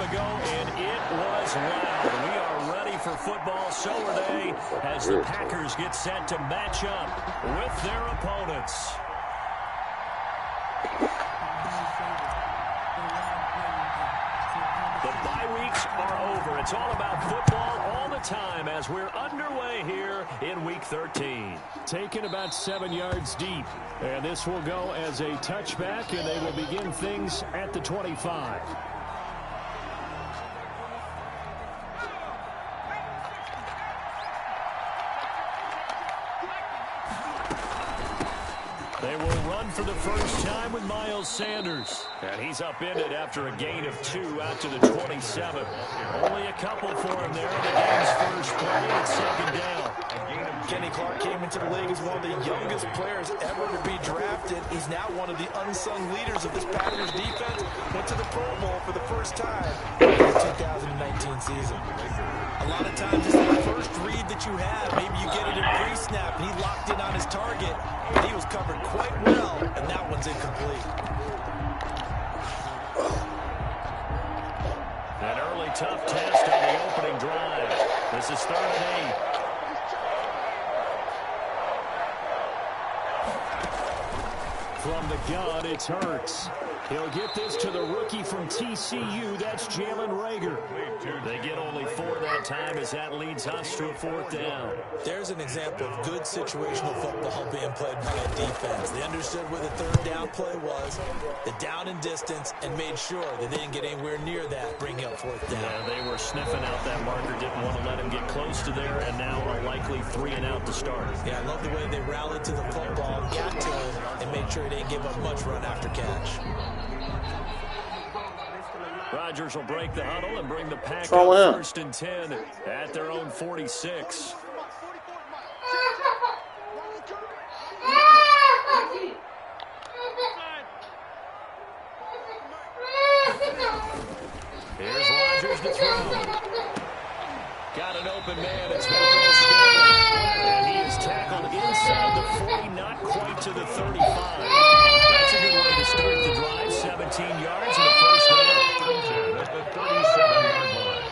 ago, and it was loud. We are ready for football, so are they, as the Packers get set to match up with their opponents. The bye weeks are over. It's all about football all the time as we're underway here in Week 13. Taken about 7 yards deep. And this will go as a touchback, and they will begin things at the 25. They will run for the first time with Miles Sanders. And he's upended after a gain of 2 out to the 27. Only a couple for him there in the game's first play at second down. Kenny Clark came into the league as one of the youngest players ever to be drafted. He's now one of the unsung leaders of this Packers defense. Went to the Pro Bowl for the first time in the 2019 season. A lot of times it's the first read that you have. Maybe you get it in pre-snap, and he locked in on his target. But he was covered quite well, and that one's incomplete. An early tough test on the opening drive. This is 3rd and 8. From the gun, it's Hurts. He'll get this to the rookie from TCU. That's Jalen Reagor. They get only 4 that time as that leads us to a 4th down. There's an example of good situational football being played by a defense. They understood where the 3rd down play was, the down and distance, and made sure they didn't get anywhere near that, bringing up 4th down. Yeah, they were sniffing out that marker, didn't want to let him get close to there, and now a likely 3 and out to start. Yeah, I love the way they rallied to the football, got to him, and made sure he didn't give up much run after catch. Rodgers will break the huddle and bring the Pack up 1st and 10 at their own 46. Here's Rodgers to throw. Got an open man. It's Valdez Scantling. And he is tackled inside the 40, not quite to the 35. That's a good way to start the drive. 17 yards and a first down. At the 37-yard line.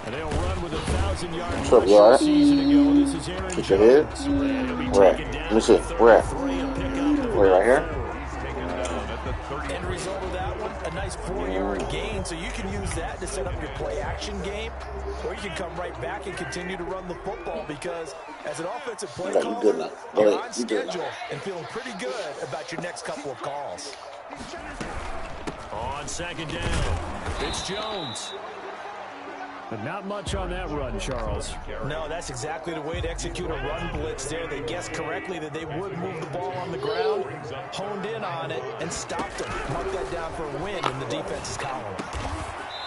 And they'll run with 1,000-yard rush season ago. This is Aaron Jones. Where? Let me see. Where? Where, right here? End result of that one, a nice 4-yard gain, so you can use that to set up your play-action game, or you can come right back and continue to run the football, because as an offensive play caller, you're on schedule and feeling pretty good about your next couple of calls. On 2nd down, it's Jones. But not much on that run, Charles. No, that's exactly the way to execute a run blitz there. They guessed correctly that they would move the ball on the ground, honed in on it, and stopped them. Mark that down for a win in the defense's column.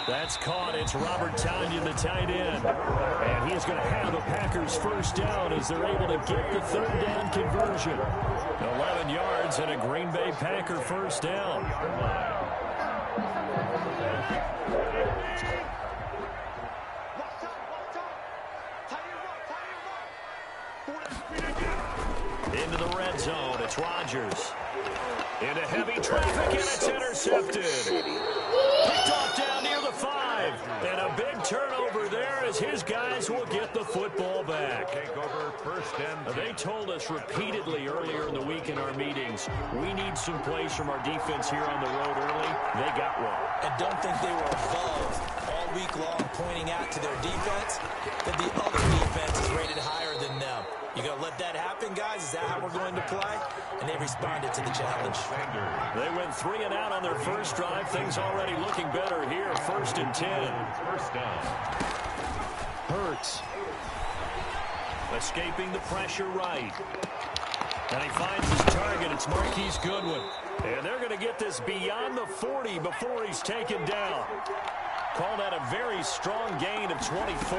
That's caught. It's Robert Tonyan, the tight end. And he is going to have the Packers first down as they're able to get the 3rd down conversion. 11 yards and a Green Bay Packer first down. Into the red zone, it's Rodgers. Into heavy traffic, and it's intercepted. Picked off down near the 5. And a big turnover there as his guys will get the football back. They told us repeatedly earlier in the week in our meetings, we need some plays from our defense here on the road early. They got one. And don't think they were above all week long pointing out to their defense that the other defense is rated higher than them. You going to let that happen, guys? Is that how we're going to play? And they responded to the challenge. They went 3 and out on their first drive. Things already looking better here. 1st and 10. First down. Hurts. Escaping the pressure right. And he finds his target. It's Marquise Goodwin. And they're going to get this beyond the 40 before he's taken down. Call that a very strong gain of 24.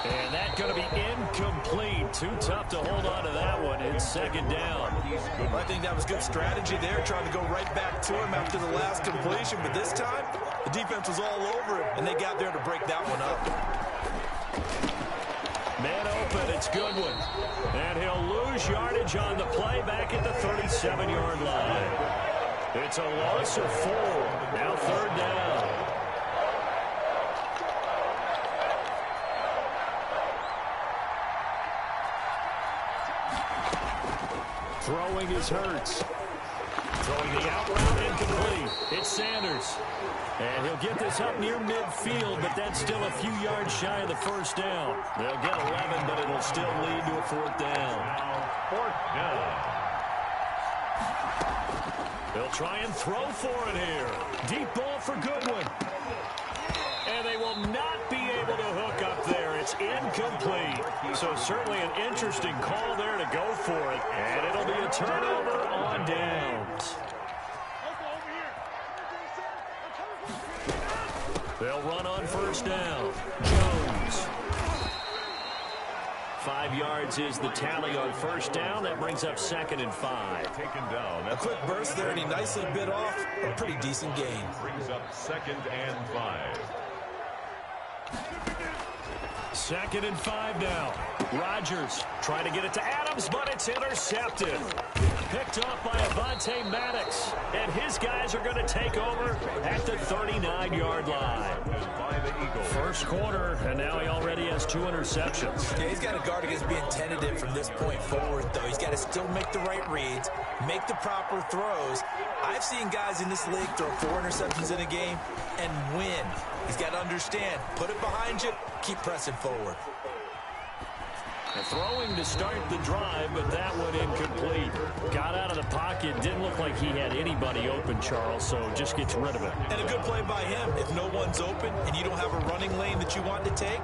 And that's going to be incomplete. too tough to hold on to that one. It's second down. I think that was good strategy there, trying to go right back to him after the last completion. But this time, the defense was all over him, and they got there to break that one up. Man open, it's Goodwin. And he'll lose yardage on the play back at the 37-yard line. It's a loss of 4. Now third down. Throwing is Hurts. Throwing the out route incomplete. It's Sanders. And he'll get this up near midfield, but that's still a few yards shy of the first down. They'll get 11, but it'll still lead to a fourth down. Fourth down. They'll try and throw for it here. Deep ball for Goodwin. And they will not be able to hook up there. It's incomplete. So certainly an interesting call there to go for it. And it'll be a turnover on downs. They'll run on first down. Jones. 5 yards is the tally on first down. That brings up 2nd and 5. Taken down. A quick burst there, and he nicely bit off a pretty decent gain. Brings up 2nd and 5. 2nd and 5 now. Rodgers trying to get it to Adams, but it's intercepted. Picked off by Avonte Maddox. And his guys are going to take over at the 39-yard line. First quarter, and now he already has 2 interceptions. Yeah, he's got to guard against being tentative from this point forward, though. He's got to still make the right reads, make the proper throws. I've seen guys in this league throw 4 interceptions in a game and win. He's got to understand, put it behind you, keep pressing forward. Throwing to start the drive, but that one incomplete. Got out of the pocket. Didn't look like he had anybody open, Charles, so just gets rid of it. And a good play by him. If no one's open and you don't have a running lane that you want to take,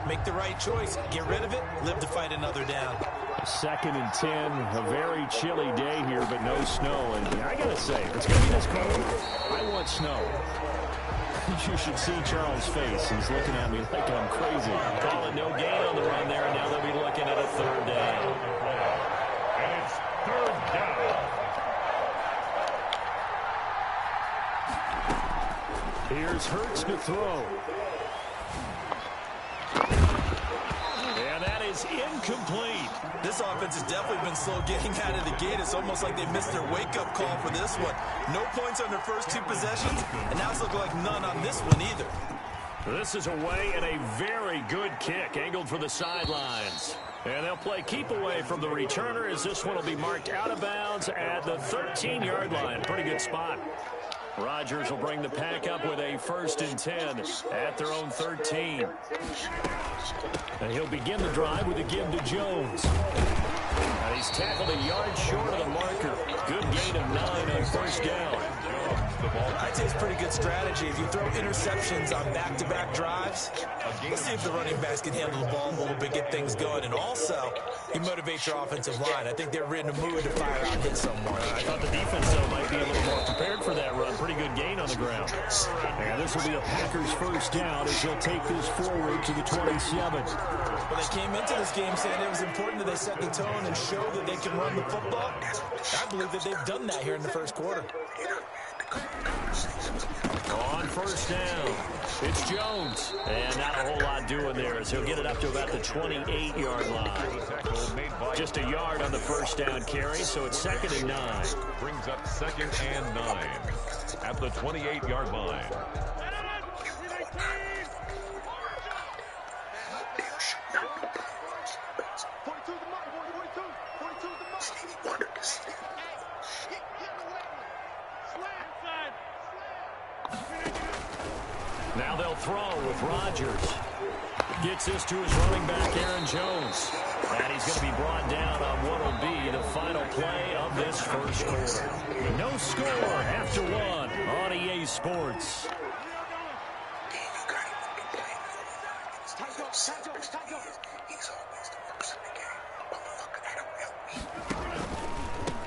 make the right choice. Get rid of it. Live to fight another down. 2nd and 10. A very chilly day here, but no snow. And I got to say, if it's going to be this cold, I want snow. You should see Charles' face. He's looking at me like I'm crazy. Calling no gain on the run there, and now they'll be looking at a third down. And it's third down. Here's Hurts to throw. And that is incomplete. This offense has definitely been slow getting out of the gate. It's almost like they missed their wake-up call for this one. No points on their first 2 possessions, and now it's looking like none on this one either. This is away and a very good kick, angled for the sidelines. And they'll play keep away from the returner as this one will be marked out of bounds at the 13-yard line. Pretty good spot. Rodgers will bring the pack up with a 1st and 10 at their own 13. And he'll begin the drive with a give to Jones. And he's tackled a yard short of the marker. Good gain of 9 on first down. I'd say it's pretty good strategy. If you throw interceptions on back-to-back drives, let's see if the running backs can handle the ball a little bit, get things going. And also, you motivate your offensive line. I think they're in a mood to fire out and hit someone. I thought the defense, though, might be a little more prepared for that run. Pretty good gain on the ground. And this will be a Packers first down as they'll take this forward to the 27. When they came into this game saying it was important that they set the tone and show that they can run the football, I believe that they've done that here in the first quarter. On first down, it's Jones. And not a whole lot doing there as he'll get it up to about the 28-yard line. Just a yard on the first down carry, so it's 2nd and 9. Brings up 2nd and 9 at the 28-yard line. Now they'll throw with Rodgers. Gets this to his running back, Aaron Jones. And he's going to be brought down on what will be the final play of this first quarter. No score after 1 on EA Sports.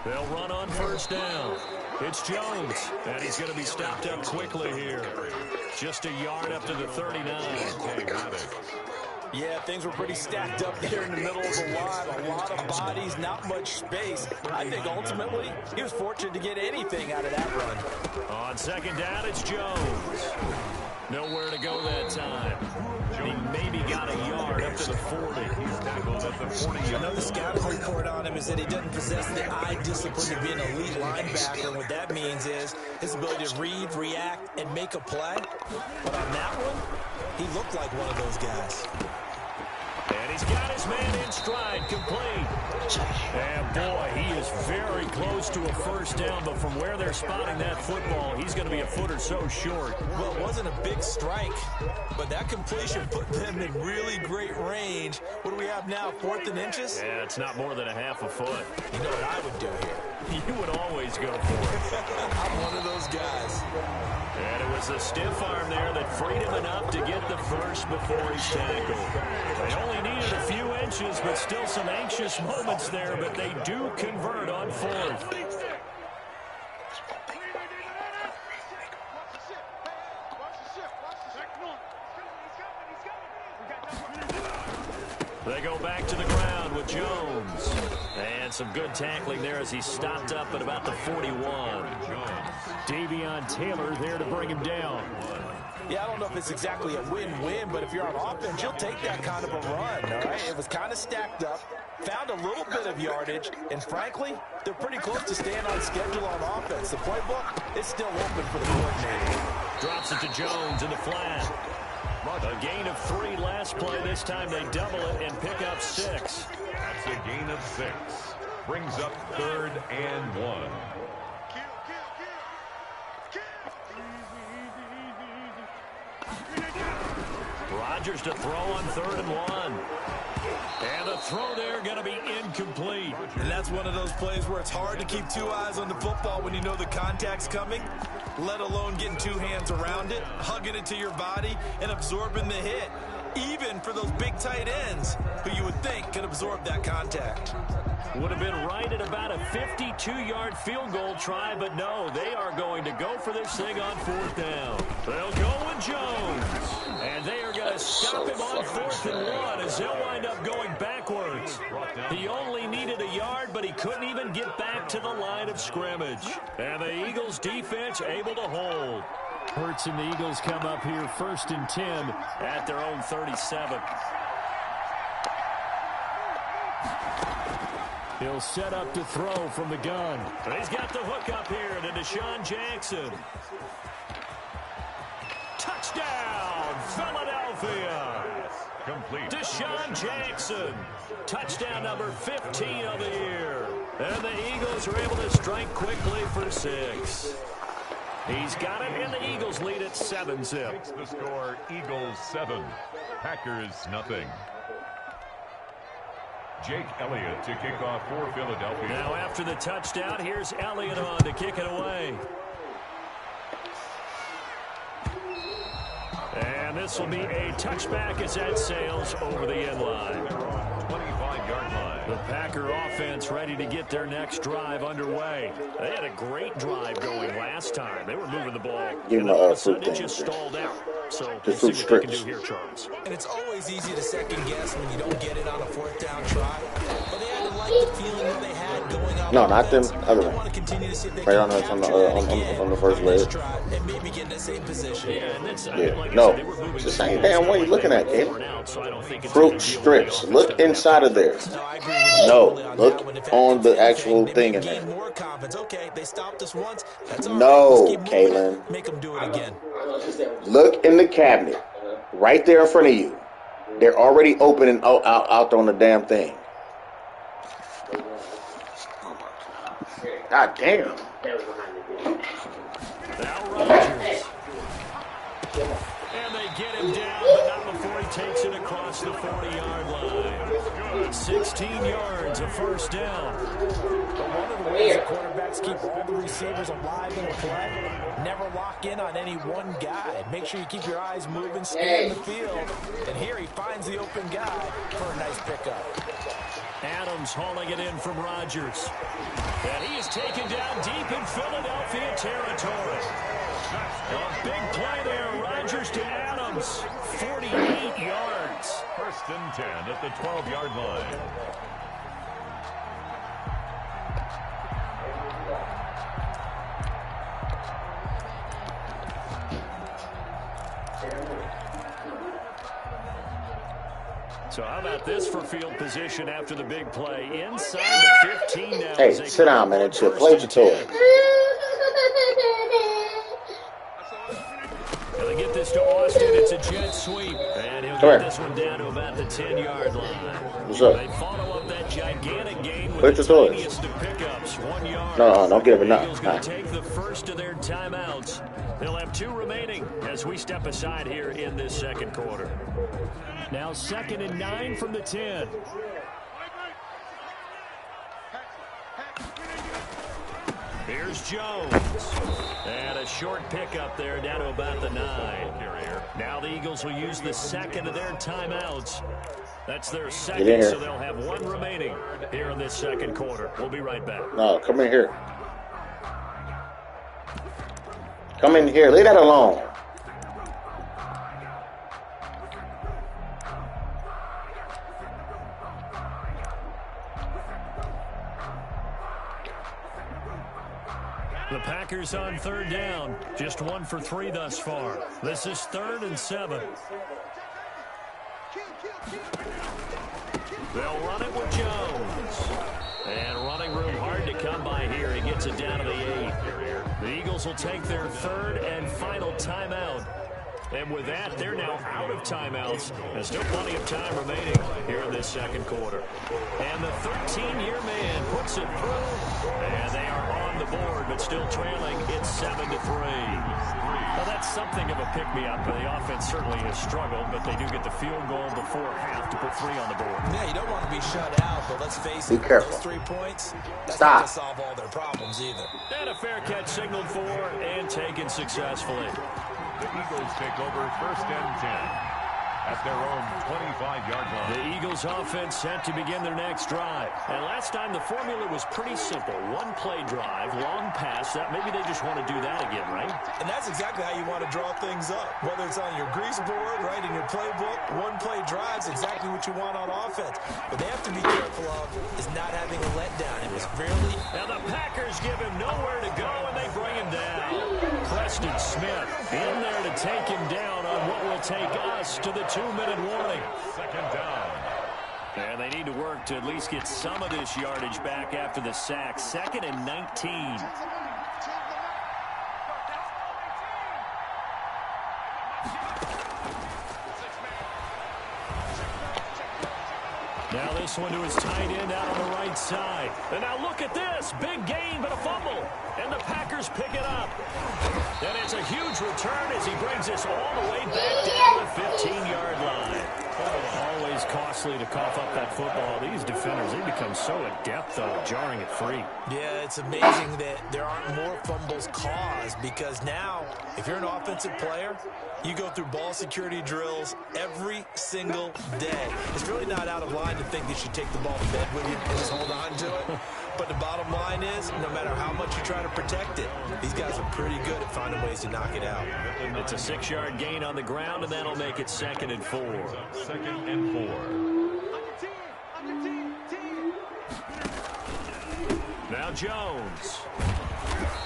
They'll run on first down. It's Jones, and he's going to be stopped up quickly here. Just a yard up to the 39. Yeah, things were pretty stacked up there in the middle of the line. A lot of bodies, not much space. I think ultimately he was fortunate to get anything out of that run. On second down, it's Jones. Nowhere to go that time. He maybe got a yard up to the 40. He's tackled at the 40. Another scouting report on him is that he doesn't possess the eye discipline to be an elite linebacker. And what that means is his ability to read, react, and make a play. But on that one, he looked like one of those guys. And he's got his man in stride, complete. And boy, he is very close to a first down, but from where they're spotting that football, he's going to be a foot or so short. Well, it wasn't a big strike, but that completion put them in really great range. What do we have now, 4th and inches? Yeah, it's not more than a half a foot. You know what I would do here? You would always go for it. I'm one of those guys. And it was a stiff arm there that freed him enough to get the first before he's tackled. They only needed a few inches, but still some anxious moments there, but they do convert on 4th. They go back to the ground with Jones. And some good tackling there as he stopped up at about the 41. Davion Taylor there to bring him down. Yeah, I don't know if it's exactly a win-win, but if you're on offense, you'll take that kind of a run, all right? It was kind of stacked up, found a little bit of yardage, and frankly, they're pretty close to staying on schedule on offense. The playbook is still open for the coordinator. Drops it to Jones in the flat. A gain of 3 last play. This time they double it and pick up 6. That's a gain of 6. Brings up 3rd and 1. Rodgers to throw on 3rd and 1. And the throw there going to be incomplete. And that's one of those plays where it's hard to keep 2 eyes on the football when you know the contact's coming, let alone getting 2 hands around it, hugging it to your body, and absorbing the hit, even for those big tight ends who you would think could absorb that contact. Would have been right at about a 52-yard field goal try, but no, they are going to go for this thing on 4th down. They'll go with Jones, and they are going to stop him on 4th and 1 as they'll wind up going backwards. He only needed a yard, but he couldn't even get back to the line of scrimmage. And the Eagles defense able to hold. Hurts and the Eagles come up here 1st and 10 at their own 37. He'll set up to throw from the gun. And he's got the hook up here to Deshaun Jackson. Touchdown, Philadelphia. Complete. Deshaun Jackson. Touchdown number 15 of the year. And the Eagles are able to strike quickly for 6. He's got it, and the Eagles lead at 7-zip. Makes the score Eagles 7, Packers nothing. Jake Elliott to kick off for Philadelphia. Now after the touchdown, here's Elliott on to kick it away. And this will be a touchback as that sails over the end line. 25-yard line. The Packer offense ready to get their next drive underway. They had a great drive going last time. They were moving the ball. Give and them all of a a sudden fruit it just stalled out. So The we'll see fruit what they can do strips. here, Charles. And it's always easy to second guess when you don't get it on a 4th down try. But they had to like the feeling that they had going on. No, not them. offense. Other They one. want to continue to see if they Right can on the- capture on the- that again on the first on this leg. drive and maybe get in the same position. Yeah, and that's, Yeah. like I No, said, they were moving it's the same ball. damn It's not way you're like looking they at, were kid. four and out, so I don't think it's a Fruit big deal. strips. The Look offense doesn't inside have of there. No, I agree with you No, totally on look that one. If on the anything, actual they thing may in gain there. more confidence. Okay, they stopped us once. That's all No, right. Let's keep moving Kalen. it. Make them do it again. Look in the cabinet, right there in front of you. They're already open and out on the damn thing. God damn. Now Rodgers. And they get him down, but not before he takes it across the 40-yard line. 16 yards, a first down. But one of the ways the quarterbacks keep all the receivers alive in the play, never lock in on any one guy. Make sure you keep your eyes moving, scan the field. And here he finds the open guy for a nice pickup. Adams hauling it in from Rodgers. And he is taken down deep in Philadelphia territory. A big play there. Rodgers to Adams. 48 yards. and 10 at the 12-yard line. So how about this for field position after the big play? Inside the 15 now. Hey, sit down, man, and chill. Play with your toy. And they get this to Austin. It's a jet sweep. And he'll get this one down to about the 10-yard line. What's up? They follow up that gigantic gain with Play the with your toys. tiniest of pickups. 1 yard. No, don't give it The nothing. Eagles going to take the first of their timeouts. They'll have 2 remaining as we step aside here in this second quarter. Now 2nd and 9 from the 10. Here's Jones. And a short pickup there down to about the 9. Now the Eagles will use the second of their timeouts. That's their second, so they'll have 1 remaining here in this second quarter. We'll be right back. No, come in here. Come in here. Leave that alone. The Packers on 3rd down. Just 1 for 3 thus far. This is 3rd and 7. They'll run it with Jones. And running room hard to come by here. He gets it down to the 8. The Eagles will take their 3rd and final timeout. And with that, they're now out of timeouts. There's still plenty of time remaining here in this second quarter. And the 13-year man puts it through. And they are on the board, but still trailing. It's 7-3. Well, that's something of a pick-me-up. The offense certainly has struggled, but they do get the field goal before half to put 3 on the board. Yeah, you don't want to be shut out, but let's face it. Be careful. Those 3 points, that's Stop. not going to solve all their problems either. And a fair catch signaled for and taken successfully. The Eagles take over 1st and 10 at their own 25-yard line. The Eagles offense set to begin their next drive. And last time the formula was pretty simple. 1-play drive, long pass. That maybe they just want to do that again, right? And that's exactly how you want to draw things up. Whether it's on your grease board, right, in your playbook, 1-play drives, exactly what you want on offense. But they have to be careful of is not having a letdown. It was fairly... Now the Packers give him nowhere to go, and they bring him down. Preston Smith in there to take him down on what will take us to the 2-minute warning. 2nd down. And they need to work to at least get some of this yardage back after the sack. 2nd and 19. Now this one to his tight end out on the right side. And now look at this. Big gain, but a fumble. And the Packers pick it up. And it's a huge return as he brings us all the way back down the 15-yard line. Always costly to cough up that football. These defenders, they become so adept, though, jarring it free. Yeah, it's amazing that there aren't more fumbles caused because now, if you're an offensive player, you go through ball security drills every single day. It's really not out of line to think that you take the ball to bed with you and just hold on to it. But the bottom line is, no matter how much you try to protect it, these guys are pretty good at finding ways to knock it out. It's a 6-yard gain on the ground, and that'll make it 2nd and 4. 2nd and 4. Now Jones.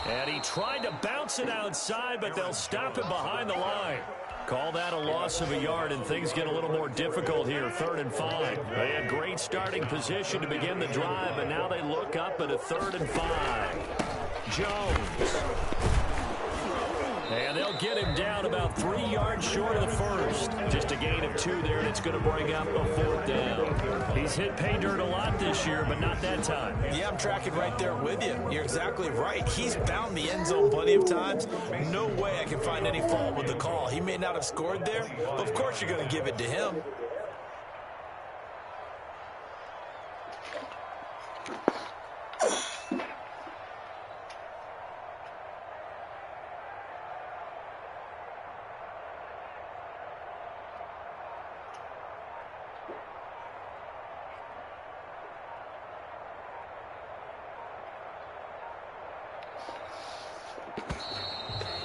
And he tried to bounce it outside, but they'll stop him behind the line. Call that a loss of a yard, and things get a little more difficult here. 3rd and 5. They had great starting position to begin the drive, but now they look up at a 3rd and 5. Jones. And they'll get him down about 3 yards short of the first. Just a gain of 2 there, and it's going to bring up a 4th down. He's hit pay dirt a lot this year, but not that time. Yeah, I'm tracking right there with you. You're exactly right. He's found the end zone plenty of times. No way I can find any fault with the call. He may not have scored there, but of course you're going to give it to him.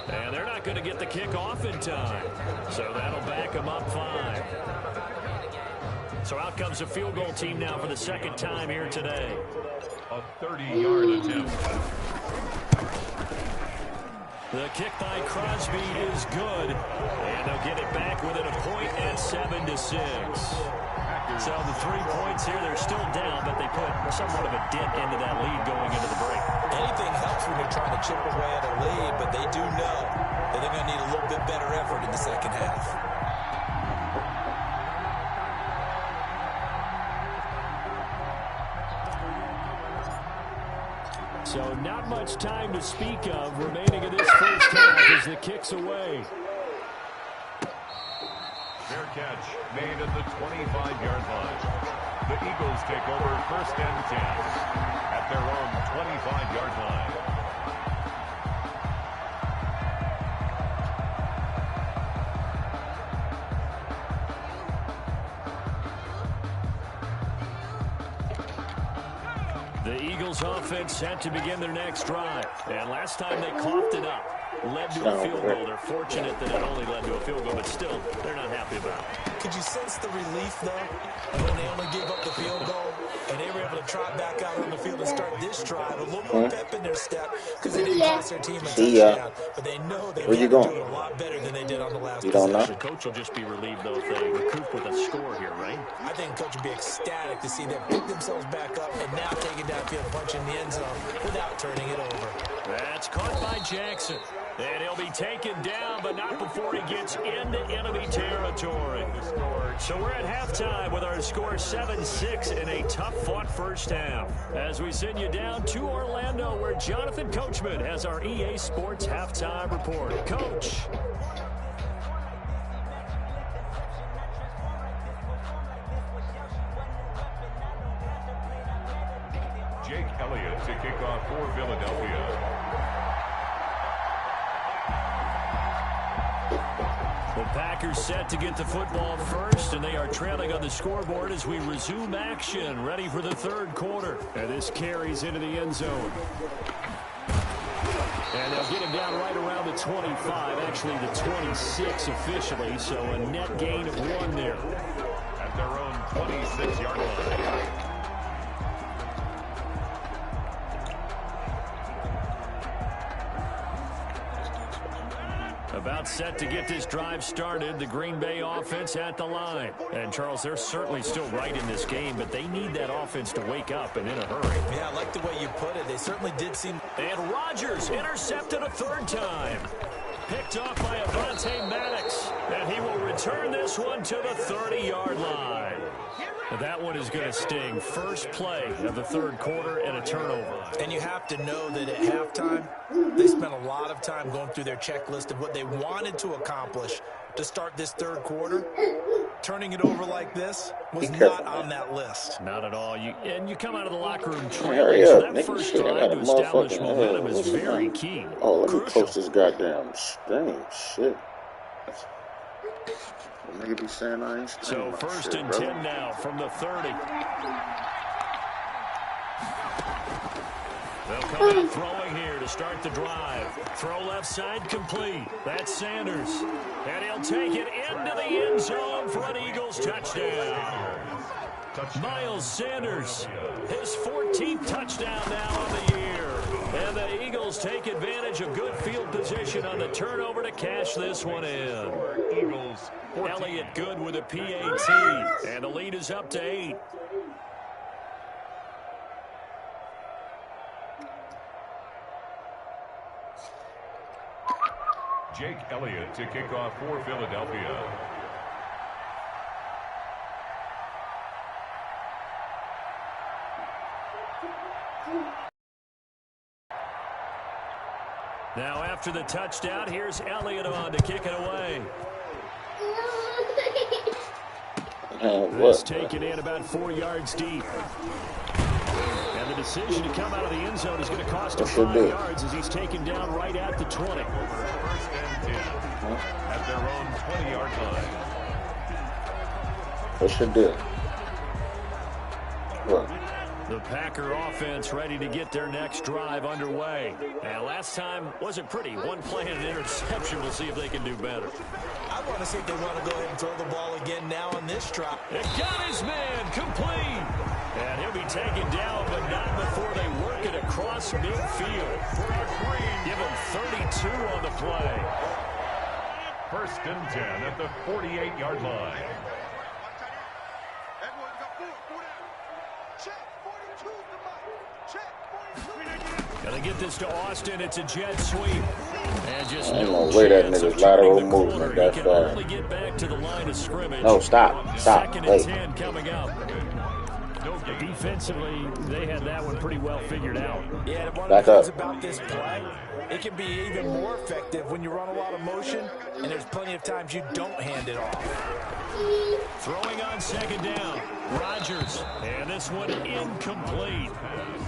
And they're not going to get the kick off in time. So that'll back them up 5. So out comes a field goal team now for the second time here today. A 30-yard attempt. The kick by Crosby is good. And they'll get it back within a point at 7-6. So the 3 points here, they're still down, but they put somewhat of a dent into that lead going into the break. Anything helps when you're trying to chip away at a lead, but they do know that they're going to need a little bit better effort in the second half. So not much time to speak of remaining in this first half as the kick's away. Fair catch made at the 25-yard line. The Eagles take over 1st and 10 at their own 25-yard line. The Eagles offense set to begin their next drive. And last time they coughed it up, led to a field goal. They're fortunate that it only led to a field goal, but still, they're not happy about it. Could you sense the relief, though, when they only gave up the field goal and they were able to trot back out on the field and start this drive? A little more pep in their step because they didn't cost their team a touchdown. But they know they have to do it a lot better than they did on the last possession. The coach will just be relieved, though, if they recoup with a score here, right? I think the coach would be ecstatic to see them pick themselves back up and now take it downfield, punch in the end zone without turning it over. That's caught by Jackson. And he'll be taken down, but not before he gets into enemy territory. So we're at halftime with our score 7-6 in a tough-fought first half. As we send you down to Orlando, where Jonathan Coachman has our EA Sports halftime report. Coach. Jake Elliott to kick off for Philadelphia. The Packers set to get the football first, and they are trailing on the scoreboard as we resume action, ready for the third quarter. And this carries into the end zone. And they'll get him down right around the 25, actually the 26 officially, so a net gain of 1 there. At their own 26-yard line. About set to get this drive started, the Green Bay offense at the line. And, Charles, they're certainly still right in this game, but they need that offense to wake up and in a hurry. Yeah, I like the way you put it. They certainly did seem... And Rodgers intercepted a third time. Picked off by Avonte Maddox. And he will return this one to the 30-yard line. That one is going to sting. First play of the third quarter and a turnover. And you have to know that at halftime, they spent a lot of time going through their checklist of what they wanted to accomplish to start this third quarter. Turning it over like this was not on that list. Not at all. And you come out of the locker room trailing, so that first drive to establish momentum is very key. Oh, let me post this goddamn stream. Shit. Nigga be saying I ain't so first and 10 now from the 30. They'll come out throwing here to start the drive. Throw left side complete. That's Sanders. And he'll take it into the end zone for an Eagles touchdown. Miles Sanders, his 14th touchdown now on the year. And the Eagles take advantage of good field position on the turnover to cash this one in. Eagles. Elliott good with a PAT. And the lead is up to 8. Jake Elliott to kick off for Philadelphia. Now after the touchdown, here's Elliott on to kick it away. This taken in about 4 yards deep. And the decision to come out of the end zone is going to cost him 5 yards as he's taken down right at the 20. First and 10 at their own 20-yard line. What should do? What? The Packer offense ready to get their next drive underway. And last time wasn't pretty. One play and an interception. We'll see if they can do better. I want to see if they want to go ahead and throw the ball again now on this drive. It got his man complete. And he'll be taken down, but not before they work it across midfield. Give him 32 on the play. 1st and 10 at the 48-yard line. Gonna get this to Austin. It's a jet sweep. And just no way that nigga's lateral movement that fast. Only get back to the line of scrimmage. No, stop. Second and Wait. 10 coming up. Defensively, they had that one pretty well figured out. Yeah, one Back of the things up. about this play, it can be even more effective when you run a lot of motion, and there's plenty of times you don't hand it off. Throwing on 2nd down. Rodgers. And this one incomplete.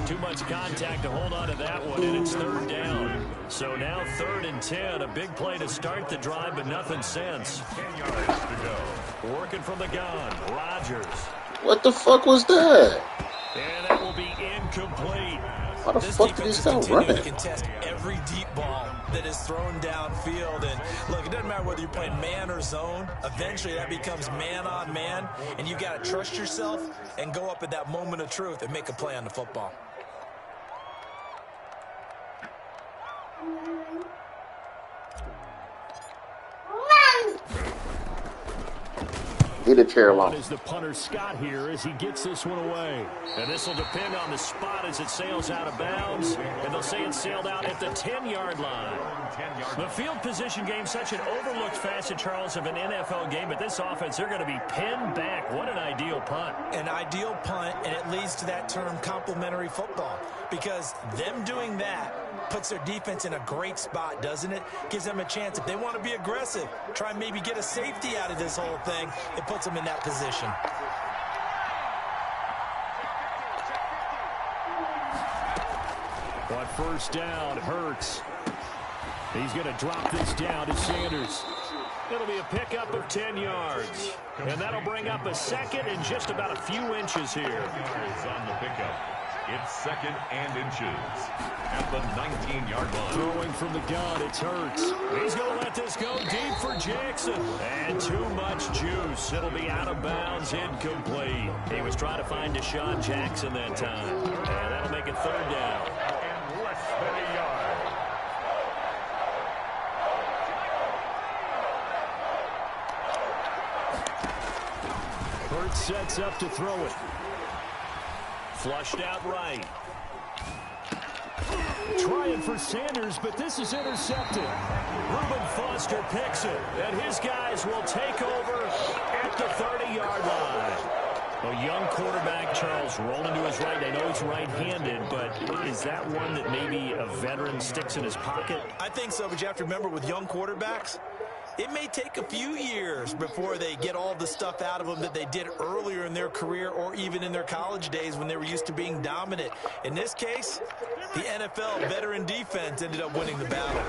Too much contact to hold on to that one, and it's 3rd down. So now 3rd and 10. A big play to start the drive, but nothing since. 10 yards to go. Working from the gun. Rodgers. What the fuck was that? And that will be incomplete. Why the This fuck did he defense is start continuing to running? contest every deep ball that is thrown downfield. And look, it doesn't matter whether you're playing man or zone. Eventually, that becomes man on man, and you got to trust yourself and go up at that moment of truth and make a play on the football. Get a chair along. Is the punter Scott here as he gets this one away. And this will depend on the spot as it sails out of bounds. And they'll say it sailed out at the 10-yard line. The field position game, such an overlooked facet, Charles, of an NFL game. But this offense, they're going to be pinned back. What an ideal punt. An ideal punt, and it leads to that term complementary football, because them doing that puts their defense in a great spot, doesn't it? Gives them a chance. If they want to be aggressive, try and maybe get a safety out of this whole thing, it puts them in that position. On 1st down, Hurts. He's going to drop this down to Sanders. It'll be a pickup of 10 yards. And that'll bring up a 2nd and just about a few inches here. Yards on the pickup. It's 2nd and inches at the 19-yard line. Throwing from the gun, it's Hurts. He's going to let this go deep for Jackson. And too much juice. It'll be out of bounds, incomplete. He was trying to find Deshaun Jackson that time. And that'll make it 3rd down. And less than a yard. Hurts sets up to throw it. Flushed out right. Trying for Sanders, but this is intercepted. Reuben Foster picks it, and his guys will take over at the 30-yard line. A young quarterback, Charles, rolling to his right. I know he's right-handed, but is that one that maybe a veteran sticks in his pocket? I think so, but you have to remember with young quarterbacks, it may take a few years before they get all the stuff out of them that they did earlier in their career or even in their college days when they were used to being dominant. In this case, the NFL veteran defense ended up winning the battle.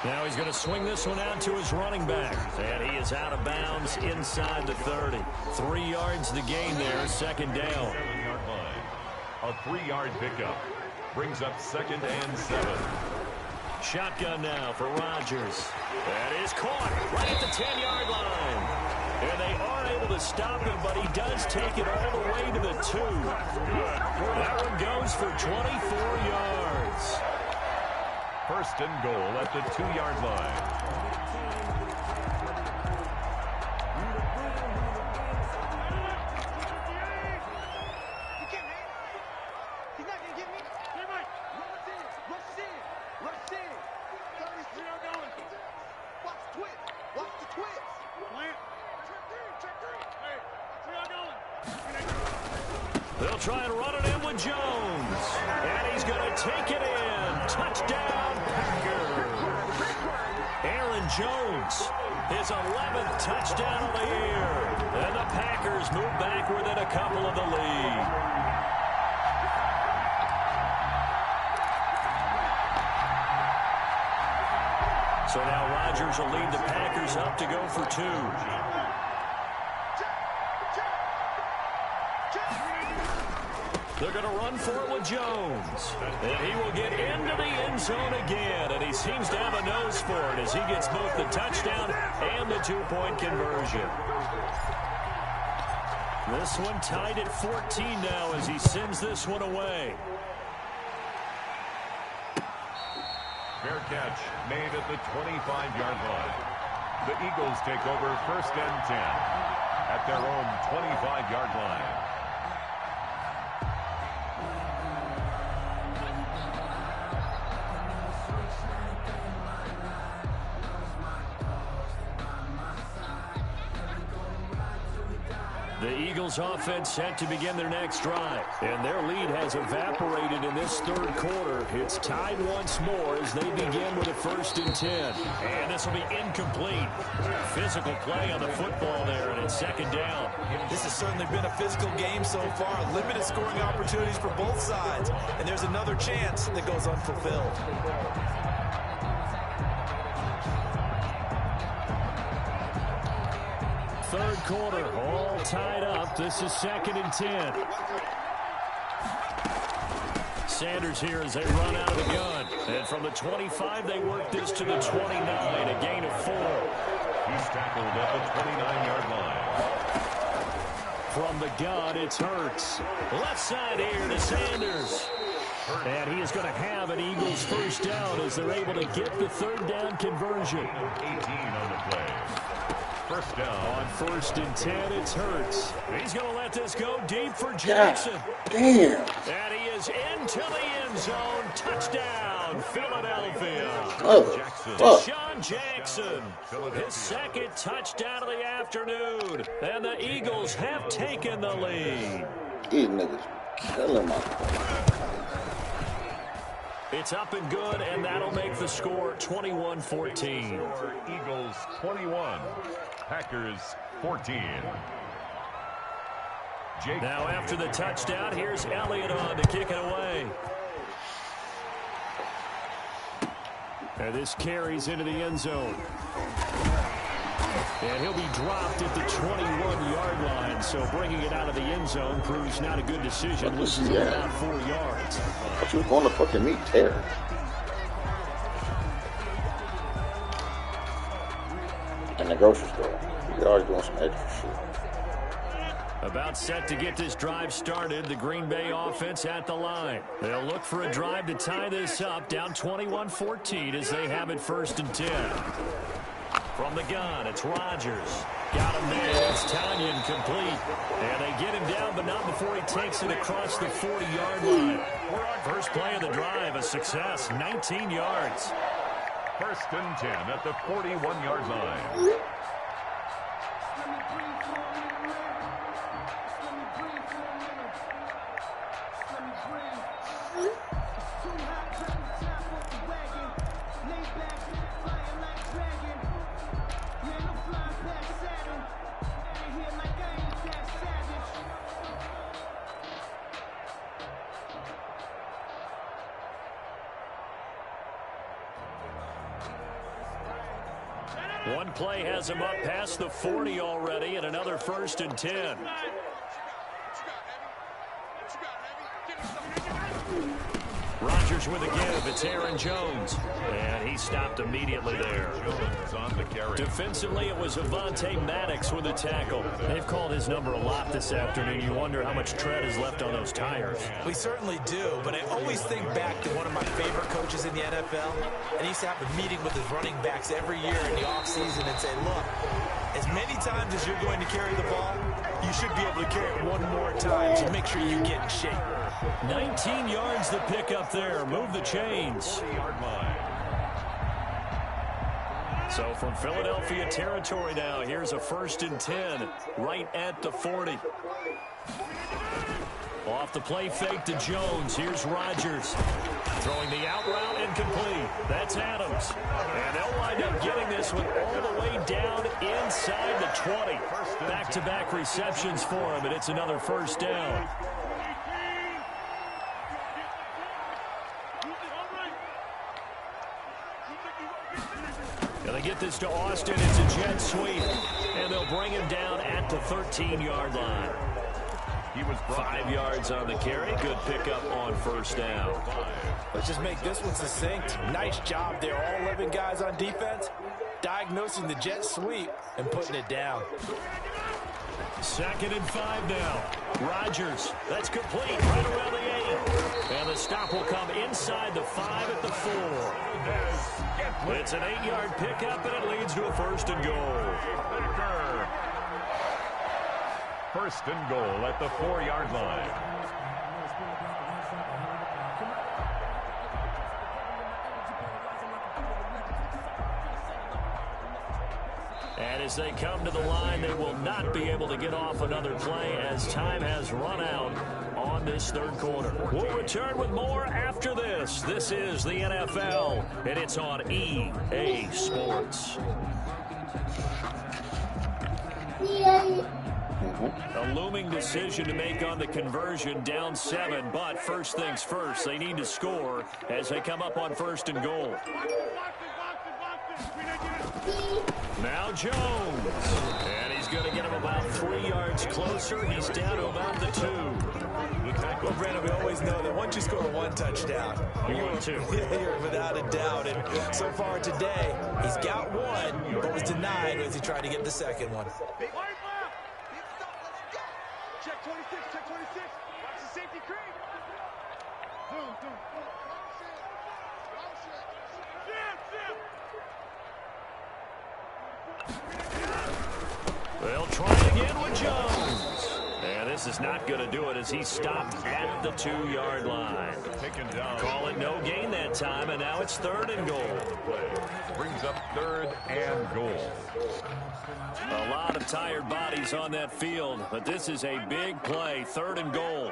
Now he's going to swing this one out to his running back. And he is out of bounds inside the 30. 3 yards the gain there, 2nd down. 7-yard line. A 3-yard pickup brings up 2nd and 7. Shotgun now for Rodgers. That is caught right at the 10-yard line. And they are able to stop him, but he does take it all the way to the 2. That one goes for 24 yards. 1st and goal at the 2-yard line. They'll try and run it in with Jones. And he's going to take it in. Touchdown, Packers. Aaron Jones, his 11th touchdown of the year. And the Packers move back within a couple of the lead. So now Rodgers will lead the Packers up to go for 2. They're going to run for it with Jones. And he will get into the end zone again. And he seems to have a nose for it as he gets both the touchdown and the 2-point conversion. This one tied at 14 now as he sends this one away. Fair catch made at the 25-yard line. The Eagles take over 1st and 10 at their own 25-yard line. The Eagles offense set to begin their next drive. And their lead has evaporated in this third quarter. It's tied once more as they begin with a 1st and 10. And this will be incomplete. Physical play on the football there, and it's 2nd down. This has certainly been a physical game so far. Limited scoring opportunities for both sides. And there's another chance that goes unfulfilled. Third quarter, all tied up. This is 2nd and 10. Sanders here as they run out of the gun. And from the 25, they work this to the 29, a gain of 4. He's tackled at the 29-yard line. From the gun, it's Hurts. Left side here to Sanders. And he is going to have an Eagles 1st down as they're able to get the 3rd down conversion. 18 on the play. 1st down. On 1st and 10, it's Hurts. He's going to let this go deep for Jackson. Damn. And he is into the end zone. Touchdown, Philadelphia. Oh, Deshaun Jackson, his 2nd touchdown of the afternoon. And the Eagles have taken the lead. These niggas killing my. It's up and good, and that'll make the score 21-14. Eagles 21, Packers 14. Now after the touchdown, here's Elliott on to kick it away. And this carries into the end zone. And he'll be dropped at the 21-yard line, so bringing it out of the end zone proves not a good decision. Loses about 4 yards. She was going to fucking meet Terry. In the grocery store. You're always doing some extra shit. About set to get this drive started. The Green Bay offense at the line. They'll look for a drive to tie this up, down 21-14 as they have it 1st and 10. From the gun, it's Rodgers. Got him there. It's Tanyan complete. And they get him down, but not before he takes it across the 40-yard line. First play of the drive, a success, 19 yards. 1st and 10 at the 41-yard line. One play has him up past the 40 already, and another 1st and 10. Rodgers with a give. It's Aaron Jones. And he stopped immediately there. Jones on the carry. Defensively, it was Avonte Maddox with a tackle. They've called his number a lot this afternoon. You wonder how much tread is left on those tires. We certainly do, but I always think back to one of my favorite coaches in the NFL, and he used to have a meeting with his running backs every year in the offseason and say, look, as many times as you're going to carry the ball, you should be able to carry it one more time, so make sure you get in shape. 19 yards the pick up there. Move the chains. So from Philadelphia territory now, here's a 1st and 10 right at the 40. Off the play fake to Jones. Here's Rodgers. Throwing the out route incomplete. That's Adams. And they'll wind up getting this one all the way down inside the 20. Back-to-back receptions for him, and it's another 1st down. They get this to Austin. It's a jet sweep. And they'll bring him down at the 13-yard line. He was 5 yards on the carry. Good pickup on first down. Let's just make this one succinct. Nice job there. All 11 guys on defense, diagnosing the jet sweep and putting it down. 2nd and 5 now. Rodgers, that's complete right around the 8. And the stop will come inside the 5 at the 4. It's an 8-yard pickup, and it leads to a 1st and goal. 1st and goal at the 4-yard line. And as they come to the line, they will not be able to get off another play as time has run out on this 3rd quarter. We'll return with more after this. This is the NFL, and it's on EA Sports. A looming decision to make on the conversion, down 7, but first things first, they need to score as they come up on 1st and goal. Now Jones, and he's going to get him about 3 yards closer. He's down to about the 2. Well, Brandon, we always know that once you score 1 touchdown, you're without a doubt. And so far today, he's got 1, but was denied as he tried to get the 2nd one. Check 26, check 26. Watch the safety creep. They'll try it again with Jones. And this is not going to do it as he stopped at the 2-yard line. Call it no gain that time, and now it's 3rd and goal. Brings up 3rd and goal. A lot of tired bodies on that field, but this is a big play. 3rd and goal.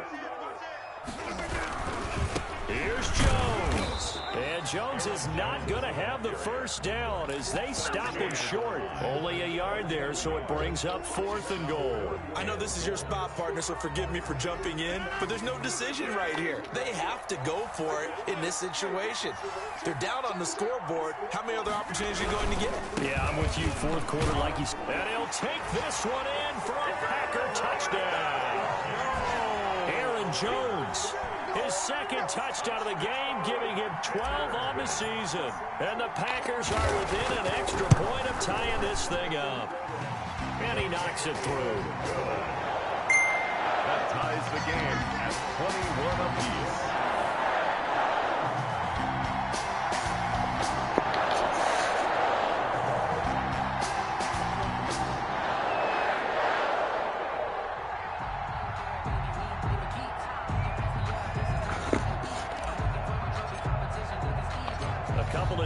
Here's Jones. And Jones is not going to have the 1st down as they stop him short. Only a yard there, so it brings up 4th and goal. I know this is your spot, partner, so forgive me for jumping in, but there's no decision right here. They have to go for it in this situation. They're down on the scoreboard. How many other opportunities are you going to get? Yeah, I'm with you. 4th quarter, like he's... And he'll take this one in for a Packer touchdown. Aaron Jones. His 2nd touchdown of the game, giving him 12 on the season. And the Packers are within an extra point of tying this thing up. And he knocks it through. That ties the game at 21 apiece.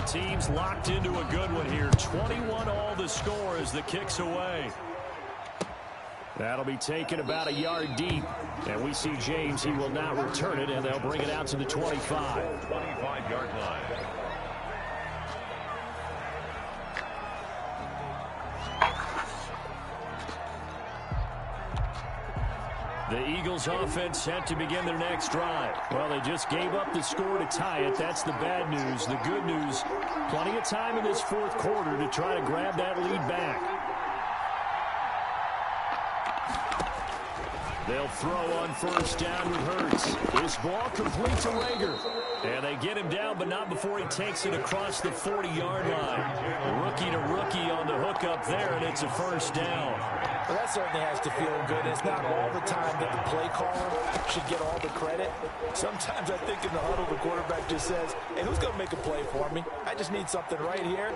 Teams locked into a good one here. 21 all the score as the kick's away. That'll be taken about a yard deep. And we see James. He will not return it, and they'll bring it out to the 25. 25-yard line. The Eagles offense set to begin their next drive. Well, they just gave up the score to tie it. That's the bad news. The good news, plenty of time in this 4th quarter to try to grab that lead back. They'll throw on 1st down with Hurts. This ball complete to Rager. And they get him down, but not before he takes it across the 40-yard line. Rookie to rookie on the hook up there, and it's a 1st down. Well, that certainly has to feel good. It's not all the time that the play caller should get all the credit. Sometimes I think in the huddle, the quarterback just says, hey, who's going to make a play for me? I just need something right here.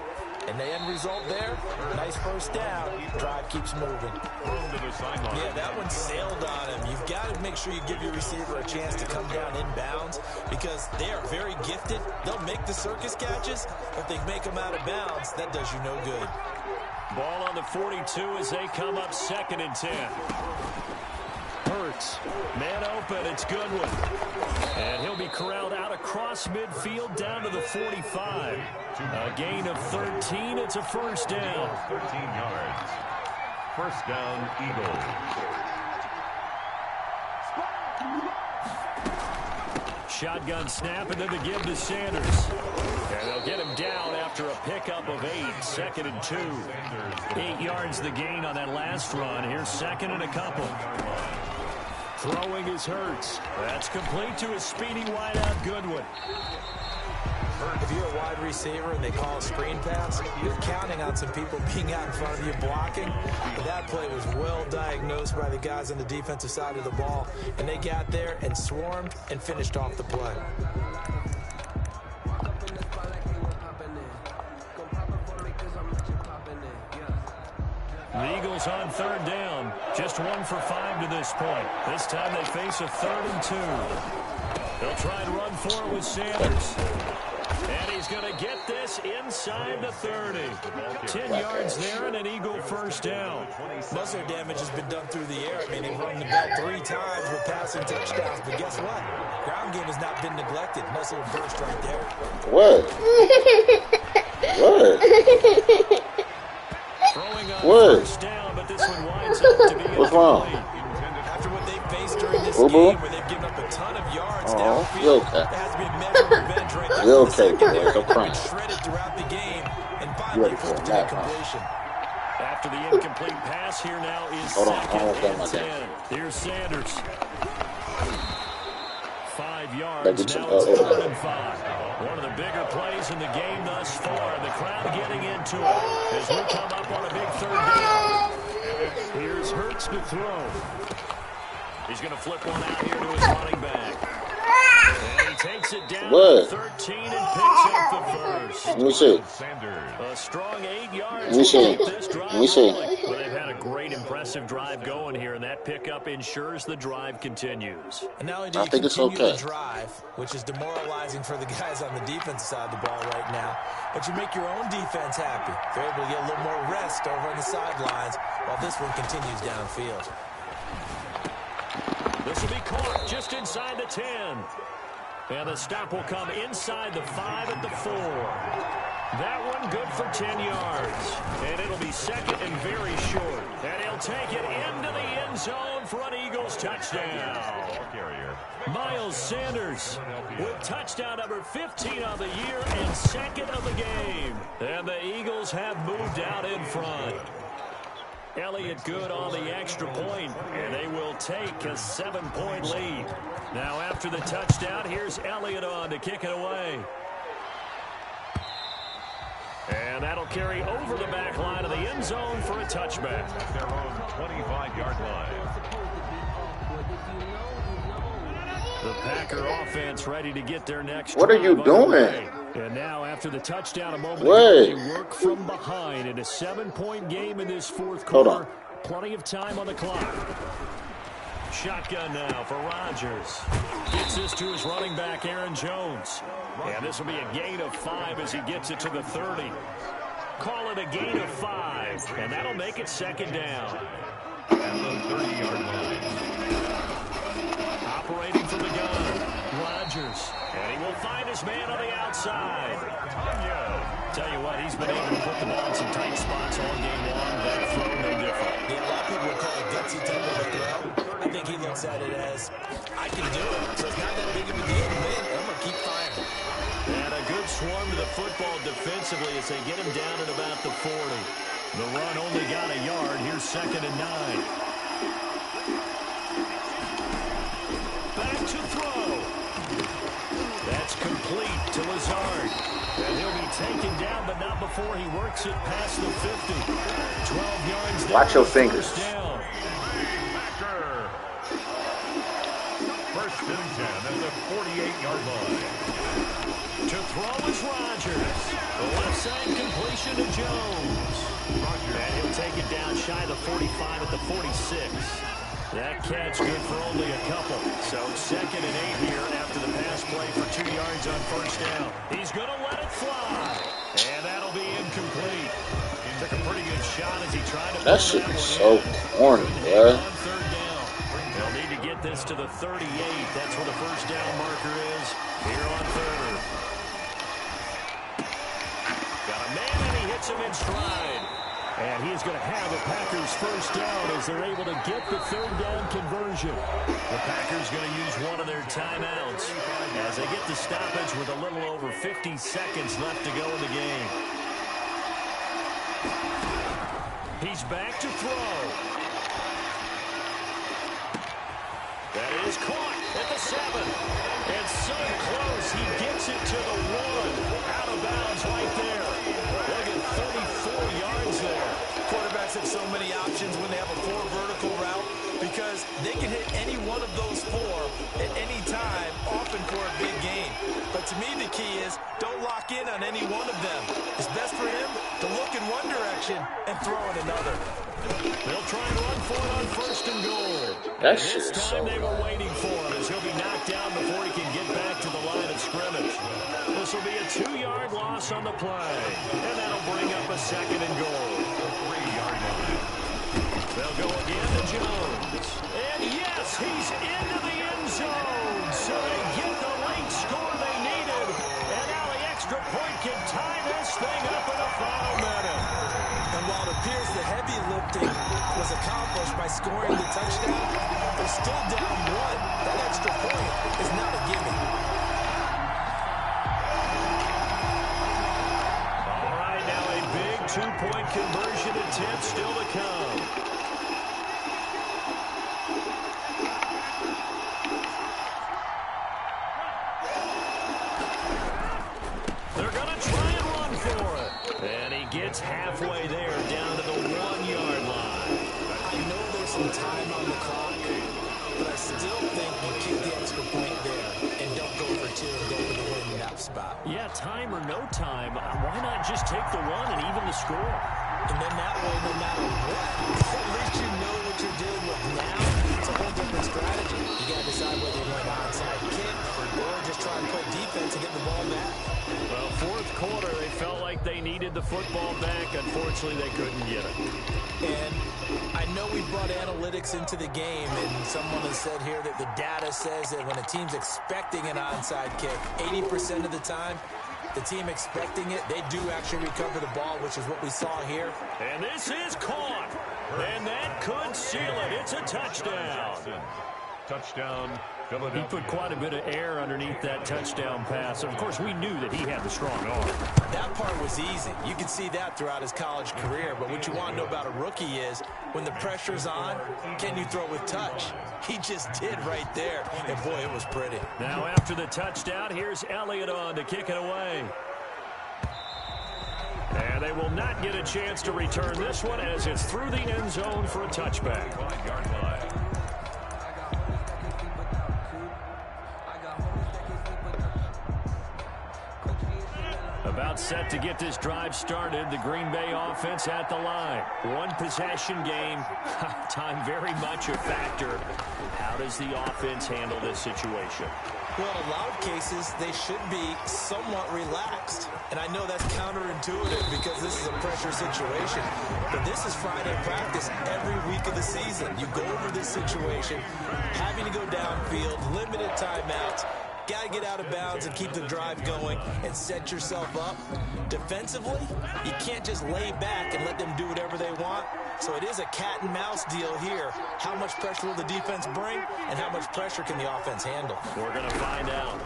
And the end result there, nice 1st down. Drive keeps moving. Yeah, that one sailed on him. You've got to make sure you give your receiver a chance to come down inbounds because they are very gifted. They'll make the circus catches. If they make them out of bounds, that does you no good. Ball on the 42 as they come up 2nd and 10. Hurts. Man open. It's Goodwin. And he'll be corralled out across midfield down to the 45. A gain of 13. It's a 1st down. 13 yards. 1st down, Eagles. Shotgun snap, and then the give to Sanders. And they'll get him down after a pickup of 8. 2nd and 2. 8 yards the gain on that last run. Here's 2nd and a couple. Throwing is Hurts. That's complete to a speedy wideout Goodwin. If you're a wide receiver and they call a screen pass, you're counting on some people being out in front of you blocking. But that play was well diagnosed by the guys on the defensive side of the ball, and they got there and swarmed and finished off the play. The Eagles on third down. Just 1 for 5 to this point. This time they face a 3rd and 2. They'll try and run for it with Sanders. And he's going to get this inside the 30. 10 yards there and an Eagle first down. Most of their damage has been done through the air. I mean, they've rung the bell 3 times with passing touchdowns. But guess what? Ground game has not been neglected. Nice little burst right there. What? What? Throwing on What? first down, but this one winds up to be What's wrong? After what they faced during this Boo-boo? game, where they've given up a ton of yards You downfield, okay? there has to be a measure of revenge right there. You for the okay, boy? secondary. Don't cry. They've been shredded throughout the game, and You finally ready for forced a an nap, huh? incompletion. After the incomplete pass here now is Hold on, I second almost got and my 10. Here's Sanders. 5 yards. Better get Now some- it's 3rd and 5. One of the bigger plays in the game thus far. The crowd getting into it as we come up on a big 3rd down. Here's Hurts to throw. He's going to flip one out here to his running back. And he takes it down What? to 13 and picks up the first. Let me see. Sanders. A strong 8 yards. Let me see. will keep this drive Let me see. rolling. Well, they've had a great, impressive drive going here, and that pickup ensures the drive continues. And not only do I you think it's continue okay. the drive, which is demoralizing for the guys on the defensive side of the ball right now, but you make your own defense happy. They're able to get a little more rest over on the sidelines while this one continues downfield. This will be caught just inside the 10. And the stop will come inside the 5 at the 4. That one good for 10 yards. And it'll be second and very short. And he'll take it into the end zone for an Eagles touchdown. Carrier. Miles Sanders with touchdown number 15 of the year and second of the game. And the Eagles have moved out in front. Elliott good on the extra point, and they will take a 7-point lead. Now after the touchdown, here's Elliott on to kick it away. And that'll carry over the back line of the end zone for a touchback. Their own 25-yard line. The Packer offense ready to get their next What are you drive doing? underway. And now after the touchdown a moment ago, Wait. they work from behind in a 7-point game in this 4th Hold quarter. on. Plenty of time on the clock. Shotgun now for Rodgers. Gets this to his running back, Aaron Jones. And this will be a gain of 5 as he gets it to the 30. Call it a gain of 5, and that'll make it 2nd down. At the 30-yard line. Operating from the gun, Rodgers. And he will find his man on the outside. Tell you what, he's been able to put the ball in some tight spots all game long. That throw no different. Yeah, a lot of people would call it gutsy type of a throw. I think he looks at it as, I can do it. So it's not that big of a deal to me. I'm going to keep firing. And a good swarm to the football defensively as they get him down at about the 40. The run only got a yard. Here's 2nd and 9. Back to throw. That's complete to Lazard. And he'll be taken down, but not before he works it past the 50. 12 yards there. Watch your fingers. First down. Packer. First and 10 at the 48-yard line. To throw is Rodgers. The left side completion to Jones. And he'll take it down shy of the 45 at the 46. That catch good for only a couple. So 2nd and 8 here after the pass play for 2 yards on first down. He's going to let it fly. And that'll be incomplete. He took a pretty good shot as he tried to That pull shit that is one so in. corny, On bruh. 3rd down. They'll need to get this to the 38. That's where the first down marker is here on 3rd. Got a man and he hits him in stride. And he's going to have a Packers first down as they're able to get the 3rd down conversion. The Packers going to use one of their timeouts as they get the stoppage with a little over 50 seconds left to go in the game. He's back to throw. That is caught at the 7. And so close, he gets it to the 1. Out of bounds right there. Look at 34 yards there. Quarterbacks have so many options when they have a 4 vertical route because they can hit any one of those 4 at any time, often for a big gain. But to me, the key is don't lock in on any one of them. It's best for him to look in one direction and throw in another. They'll try and run for it on 1st and goal. That This shit is time so they were low. waiting for him as he'll be knocked down before he can get back to the line of scrimmage. This will be a 2-yard loss on the play. And that'll bring up a 2nd and goal. 3-yard line. They'll go again to Jones. And yes, he's into the end zone. So they get the late score they needed. And now the extra point can tie this thing up in the final minute. And while it appears the heavy lifting was accomplished by scoring the touchdown, they're still down 1. That extra point is not a gimme. All right, now a big 2-point conversion attempt still to come. They're going to try and run for it. And he gets halfway there, down to the 1-yard line. I know there's some time on the clock, but I still think you kick the extra point there and don't go for 2 and go for the win in that spot. Yeah, time or no time, why not just take the 1 and even the score? And then that way, no matter what, at least you know what you're dealing with now. It's a whole different strategy. You got to decide whether you're going to onside kick or just try and play defense and get the ball back. Well, 4th quarter, they felt like they needed the football back. Unfortunately, they couldn't get it. And I know we brought analytics into the game, and someone has said here that the data says that when a team's expecting an onside kick, 80% of the time, the team expecting it, they do actually recover the ball, which is what we saw here. And this is caught. And that could seal it. It's a touchdown. Touchdown, He Philadelphia. put quite a bit of air underneath that touchdown pass. Of course, we knew that he had the strong arm. That part was easy. You can see that throughout his college career. But what you want to know about a rookie is when the pressure's on, can you throw with touch? He just did right there. And, boy, it was pretty. Now, after the touchdown, here's Elliott on to kick it away. And they will not get a chance to return this one as it's through the end zone for a touchback. 5-yard line. About set to get this drive started. The Green Bay offense at the line. 1 possession game. Time very much a factor. How does the offense handle this situation? Well, in a lot of cases, they should be somewhat relaxed. And I know that's counterintuitive because this is a pressure situation. But this is Friday practice every week of the season. You go over this situation, having to go downfield, limited timeouts. Got to get out of bounds and keep the drive going and set yourself up. Defensively, you can't just lay back and let them do whatever they want. So it is a cat and mouse deal here. How much pressure will the defense bring and how much pressure can the offense handle? We're going to find out.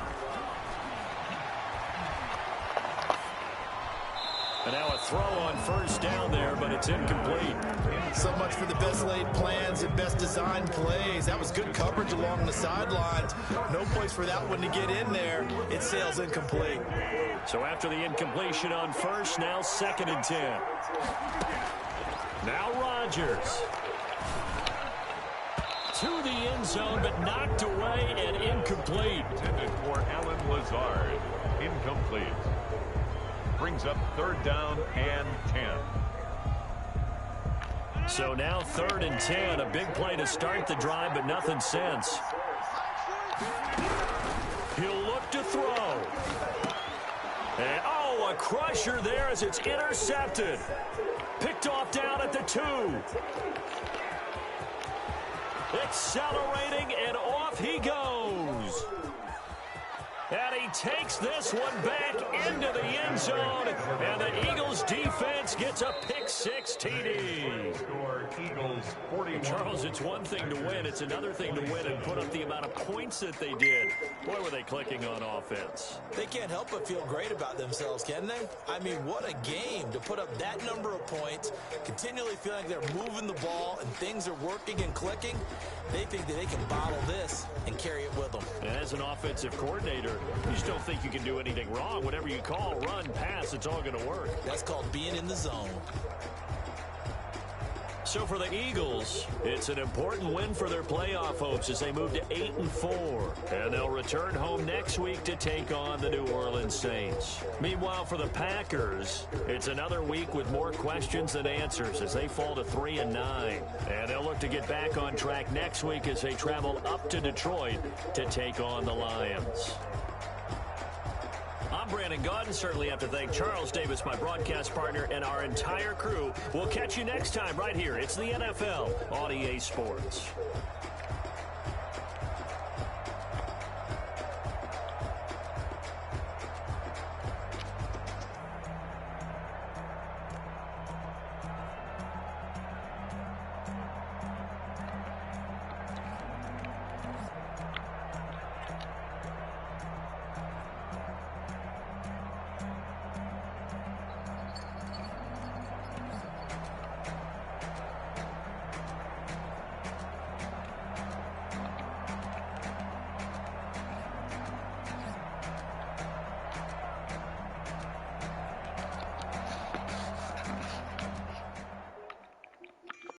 And now a throw on 1st down there, but it's incomplete. So much for the best laid plans and best designed plays. That was good coverage along the sidelines. No place for that one to get in there. It sails incomplete. So after the incompletion on 1st, now 2nd and 10. Now Rodgers. To the end zone, but knocked away and incomplete. Intended for Alan Lazard. Incomplete. Brings up 3rd down and 10. So now 3rd and 10. A big play to start the drive, but nothing since. He'll look to throw. And, oh, a crusher there as it's intercepted. Picked off down at the 2. Accelerating, and off he goes. And he takes this one back into the end zone. And the Eagles defense gets a pick-six TD. Eagles 41. Charles, it's one thing to win. It's another thing to win and put up the amount of points that they did. Boy, were they clicking on offense. They can't help but feel great about themselves, can they? I mean, what a game to put up that number of points, continually feeling like they're moving the ball and things are working and clicking. They think that they can bottle this and carry it with them. And as an offensive coordinator, you just don't think you can do anything wrong. Whatever you call, run, pass, it's all going to work. That's called being in the zone. So for the Eagles, it's an important win for their playoff hopes as they move to 8-4. And they'll return home next week to take on the New Orleans Saints. Meanwhile, for the Packers, it's another week with more questions than answers as they fall to 3-9. And they'll look to get back on track next week as they travel up to Detroit to take on the Lions. I'm Brandon Gaudin. Certainly have to thank Charles Davis, my broadcast partner, and our entire crew. We'll catch you next time right here. It's the NFL on EA Sports.